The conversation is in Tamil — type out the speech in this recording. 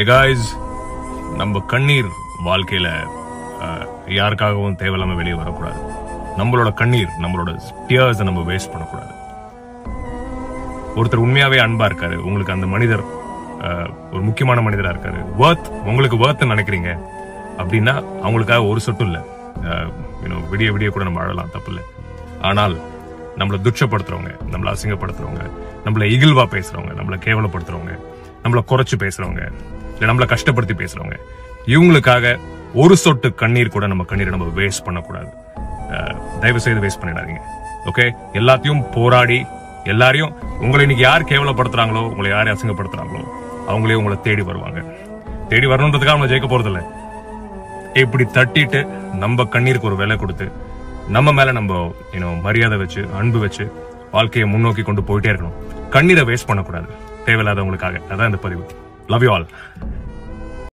காய்ஸ், நம்ம கண்ணீர் வாழ்க்கையில யாருக்காகவும் தேவையில்லாம வெளியே வரக்கூடாது. நம்மளோட கண்ணீர், நம்மளோட டியர்ஸ் நம்ம வேஸ்ட் பண்ணக்கூடாது. ஒருத்தர் உண்மையாவே அன்பா இருக்காரு, உங்களுக்கு அந்த மனிதர் ஒரு முக்கியமான மனிதரா இருக்காரு, உங்களுக்கு வர்த் நினைக்கிறீங்க அப்படின்னா அவங்களுக்காக ஒரு சொட்டு இல்ல, விடிய விடிய கூட நம்ம அழலாம், தப்பு இல்லை. ஆனால் நம்மளை துச்சப்படுத்துறவங்க, நம்மளை அசிங்கப்படுத்துறவங்க, நம்மளை இகிழ்வா பேசுறவங்க, நம்மளை கேவலப்படுத்துறவங்க, நம்மளை குறைச்சு பேசுறவங்க, இல்ல நம்மளை கஷ்டப்படுத்தி பேசுறவங்க, இவங்களுக்காக ஒரு சொட்டு கண்ணீர் கூட நம்ம கண்ணீரை நம்ம வேஸ்ட் பண்ணக்கூடாது. தயவு செய்து வேஸ்ட் பண்ணிடாதீங்க. ஓகே, எல்லாத்தையும் போராடி எல்லாரையும், உங்களை இன்னைக்கு யார் கேவலப்படுத்துறாங்களோ, உங்களை யார் அசிங்கப்படுத்துறாங்களோ அவங்களே உங்களை தேடி வருவாங்க. தேடி வரணுன்றதுக்காக நம்ம ஜெயிக்க போறது இல்லை. இப்படி தட்டிட்டு நம்ம கண்ணீருக்கு ஒரு விலை கொடுத்து நம்ம மேல நம்ம மரியாதை வச்சு அன்பு வச்சு வாழ்க்கையை முன்னோக்கி கொண்டு போயிட்டே இருக்கணும். கண்ணீரை வேஸ்ட் பண்ணக்கூடாது தேவையில்லாதவங்களுக்காக. அதான் இந்த பதிவு. Love you all.